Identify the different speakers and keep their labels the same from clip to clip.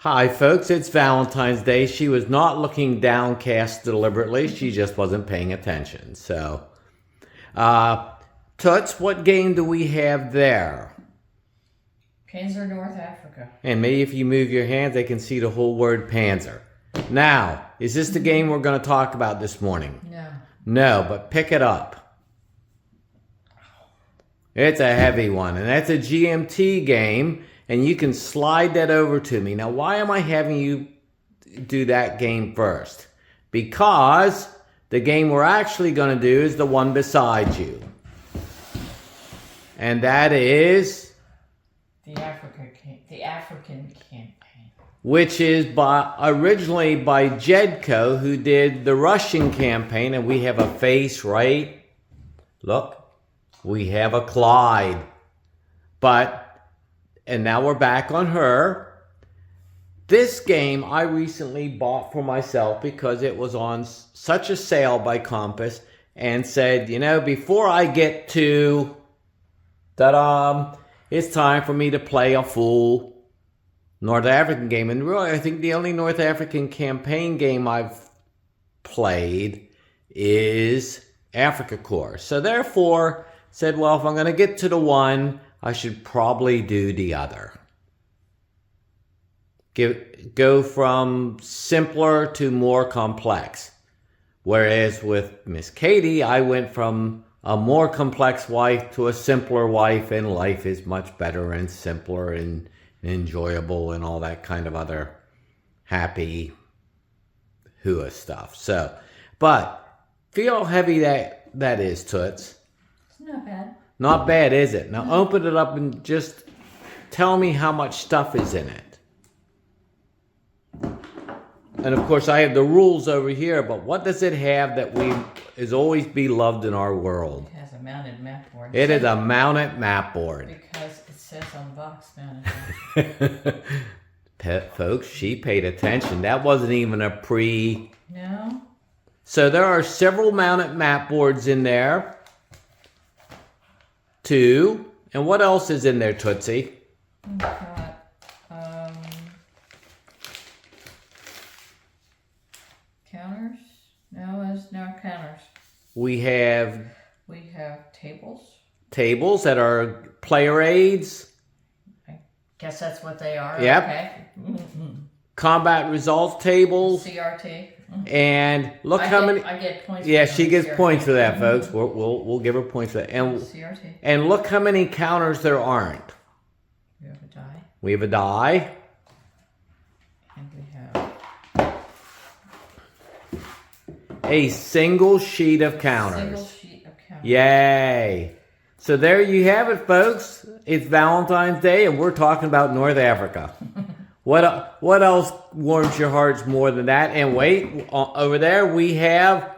Speaker 1: Hi folks, it's Valentine's Day. She was not looking downcast deliberately, she just wasn't paying attention. So, Toots, what game do we have there?
Speaker 2: Panzer North Africa.
Speaker 1: And maybe if you move your hands, they can see the whole word Panzer. Now, is this the game we're going to talk about this morning?
Speaker 2: No.
Speaker 1: No, but pick it up. It's a heavy one, and that's a GMT game. And you can slide that over to me. Now, why am I having you do that game first? Because the game we're actually going to do is the one beside you. And that is...
Speaker 2: The African campaign.
Speaker 1: Which is originally by Jedko, who did the Russian campaign. And we have a face, right? Look, we have a Clyde. And now we're back on her. This game I recently bought for myself because it was on such a sale by Compass and said, you know, before I get to it's time for me to play a full North African game. And really, I think the only North African campaign game I've played is Africa Corps. So therefore, said, well, if I'm going to get to the one, I should probably do the other. Go from simpler to more complex. Whereas with Miss Katie, I went from a more complex wife to a simpler wife, and life is much better and simpler and enjoyable and all that kind of other happy hua stuff. So, but feel how heavy that is, Toots.
Speaker 2: It's not bad.
Speaker 1: Not bad, is it? Now open it up and just tell me how much stuff is in it. And of course I have the rules over here, but what does it have that is always beloved in our world?
Speaker 2: It has a mounted map board.
Speaker 1: It is a mounted map board.
Speaker 2: Because it says unbox mounted.
Speaker 1: Folks, she paid attention. That wasn't even a pre...
Speaker 2: No?
Speaker 1: So there are several mounted map boards in there. Two. And what else is in there, Tootsie?
Speaker 2: We've got, counters? No, it's not counters.
Speaker 1: We have
Speaker 2: tables.
Speaker 1: Tables that are player aids.
Speaker 2: I guess that's what they are.
Speaker 1: Yep.
Speaker 2: Okay.
Speaker 1: Combat results tables.
Speaker 2: CRT.
Speaker 1: And look how many.
Speaker 2: I get points.
Speaker 1: Yeah,
Speaker 2: for
Speaker 1: she gets
Speaker 2: CRT.
Speaker 1: points for that, folks. We'll give her points for that. And
Speaker 2: CRT.
Speaker 1: and look how many counters there aren't.
Speaker 2: We have a die.
Speaker 1: We have a die.
Speaker 2: And we have
Speaker 1: A single sheet of counters.
Speaker 2: single sheet of counters.
Speaker 1: Yay! So there you have it, folks. It's Valentine's Day, and we're talking about North Africa. What else warms your hearts more than that? And wait, over there we have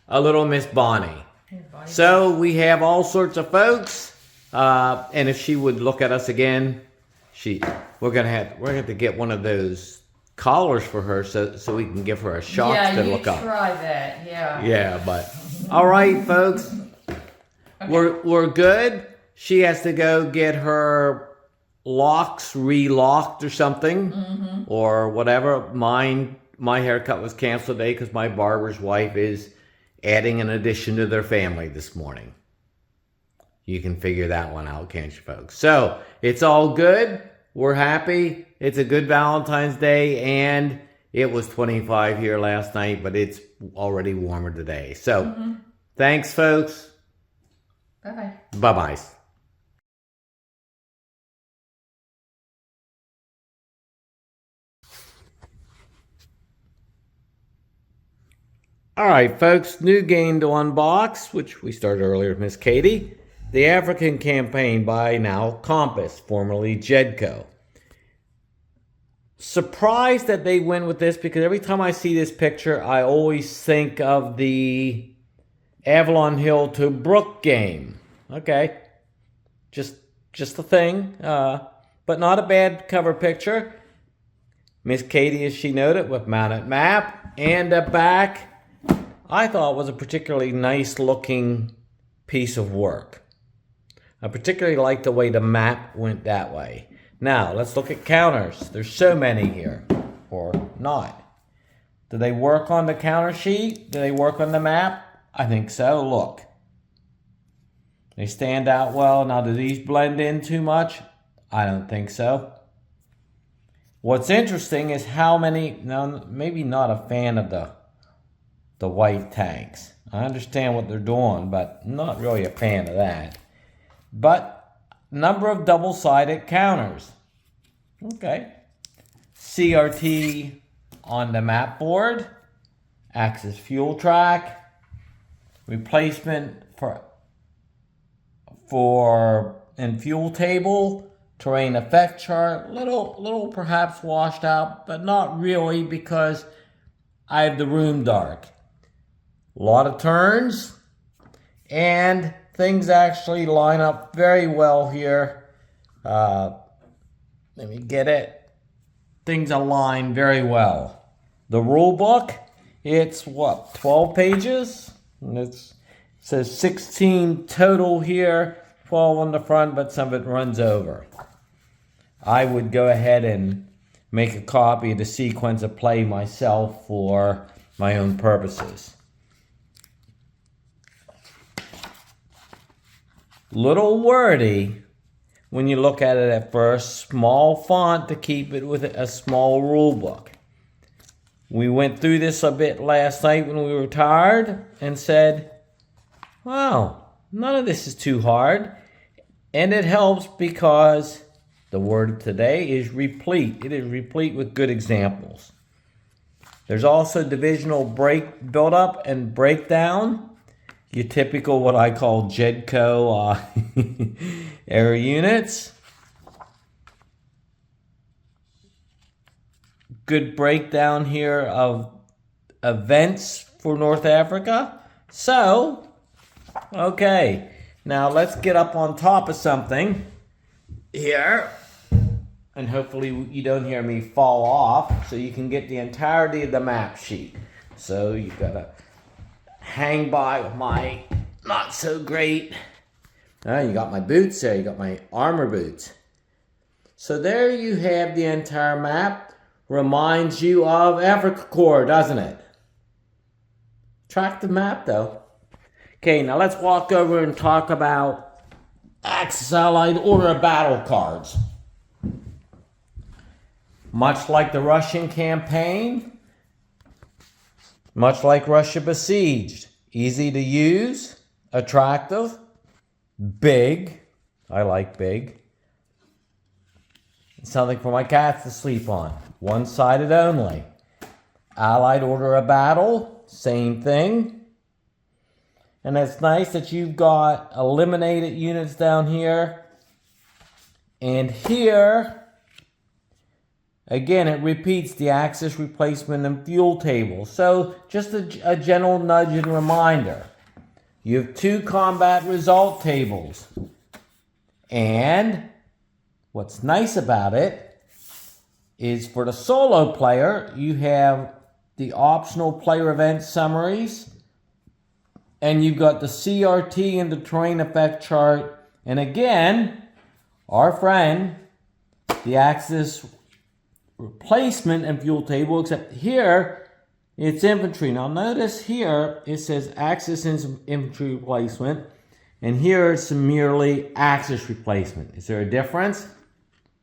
Speaker 1: a little Miss Bonnie. So we have all sorts of folks, and if she would look at us again, we're gonna have to get one of those collars for her so we can give her a shock to look up.
Speaker 2: Yeah, you try that. Yeah.
Speaker 1: Yeah, but all right, folks, okay. We're good. She has to go get her locks relocked or something, or whatever. My haircut was canceled today because my barber's wife is adding an addition to their family this morning. You can figure that one out, can't you, folks? So it's all good. We're happy. It's a good Valentine's Day, and it was 25 here last night, but it's already warmer today. So thanks, folks.
Speaker 2: Bye-bye.
Speaker 1: Bye-bye. All right, folks, new game to unbox, which we started earlier with Miss Katie. The African Campaign by now Compass, formerly Jedco. Surprised that they went with this because every time I see this picture, I always think of the Avalon Hill to Brook game. Okay, just a thing, but not a bad cover picture. Miss Katie, as she noted, with mounted map and a back. I thought was a particularly nice looking piece of work. I particularly like the way the map went that way. Now, let's look at counters. There's so many here. or not. Do they work on the counter sheet? Do they work on the map? I think so. Look. They stand out well. Now, do these blend in too much? I don't think so. What's interesting is how many, now maybe not a fan of the white tanks. I understand what they're doing, but not really a fan of that. But number of double-sided counters. Okay. CRT on the map board. Axis fuel track. Replacement for and fuel table. Terrain effect chart. Little perhaps washed out, but not really because I have the room dark. A lot of turns, and things actually line up very well here. Let me get it. Things align very well. The rule book, it's what, 12 pages? And it says 16 total here, 12 on the front, but some of it runs over. I would go ahead and make a copy of the sequence of play myself for my own purposes. Little wordy when you look at it at first. Small font to keep it with a small rule book. We went through this a bit last night when we were tired and said, wow, none of this is too hard. And it helps because the word of today is replete. It is replete with good examples. There's also divisional build-up and breakdown. Your typical, what I call JEDCO air units. Good breakdown here of events for North Africa. So, okay, now let's get up on top of something here. And hopefully you don't hear me fall off, so you can get the entirety of the map sheet. So you've got to hang by with my not so great. You got my boots there. You got my armor boots. So there you have the entire map. Reminds you of Africa Corps, doesn't it? Attractive map, though. Okay, now let's walk over and talk about Axis Allied Order of Battle cards. Much like the Russian campaign, much like Russia Besieged, easy to use, attractive, big. I like big. Something for my cats to sleep on. One-sided only. Allied Order of Battle, same thing. And it's nice that you've got eliminated units down here. And here, again, it repeats the axis replacement and fuel table. So just a gentle nudge and reminder. You have 2 combat result tables. And what's nice about it is for the solo player, you have the optional player event summaries. And you've got the CRT and the terrain effect chart. And again, our friend, the axis replacement and fuel table, except here it's infantry. Now notice here it says axis infantry replacement, and here it's merely axis replacement. Is there a difference?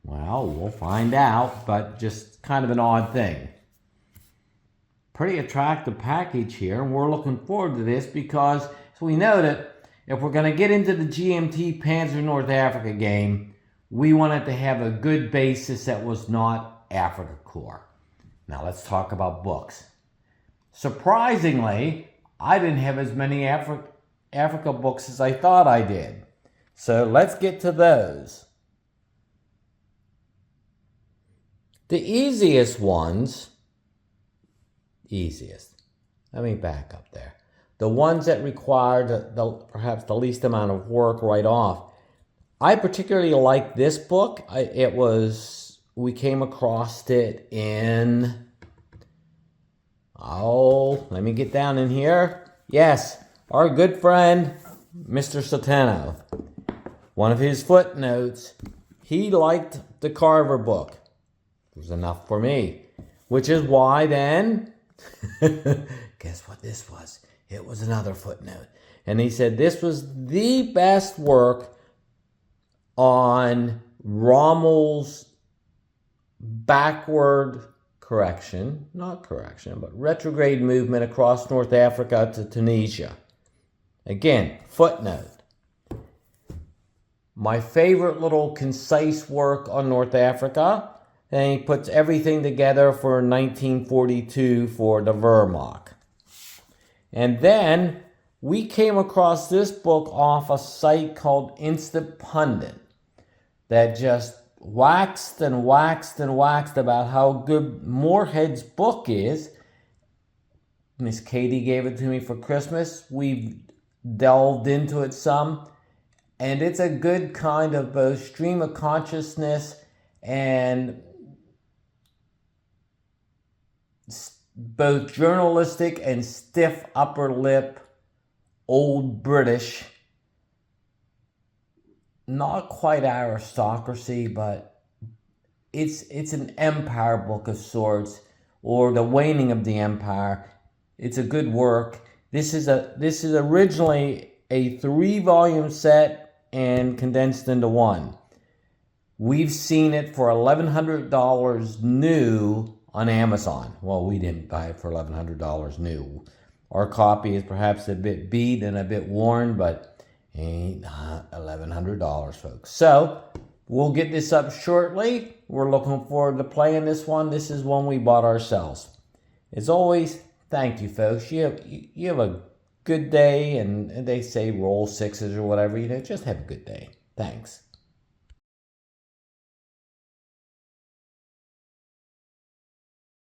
Speaker 1: Well, we'll find out, but just kind of an odd thing. Pretty attractive package here, and we're looking forward to this because so we know that if we're going to get into the GMT Panzer North Africa game, we wanted to have a good basis that was not Africa Corps. Now let's talk about books. Surprisingly, I didn't have as many Africa books as I thought I did. So let's get to those. The easiest ones, let me back up there. The ones that required perhaps the least amount of work right off. I particularly like this book. We came across it in, let me get down in here. Yes, our good friend, Mr. Satano. One of his footnotes, he liked the Carver book. It was enough for me. Which is why then, guess what this was? It was another footnote. And he said this was the best work on Rommel's backward correction, not correction, but retrograde movement across North Africa to Tunisia. Again, footnote. My favorite little concise work on North Africa, and he puts everything together for 1942 for the Wehrmacht. And then we came across this book off a site called Instant Pundit that just waxed and waxed and waxed about how good Moorhead's book is. Miss Katie gave it to me for Christmas. We've delved into it some. And it's a good kind of both stream of consciousness and both journalistic and stiff upper lip, old British, not quite aristocracy, but it's an empire book of sorts, or the waning of the empire. It's a good work. This is originally a 3-volume set and condensed into one. We've seen it for $1,100 new on Amazon. Well, we didn't buy it for $1,100 new. Our copy is perhaps a bit beat and a bit worn, but ain't not $1,100, folks. So we'll get this up shortly. We're looking forward to playing this one. This is one we bought ourselves. As always, thank you, folks. You have a good day, and they say roll 6s or whatever. Just have a good day. Thanks.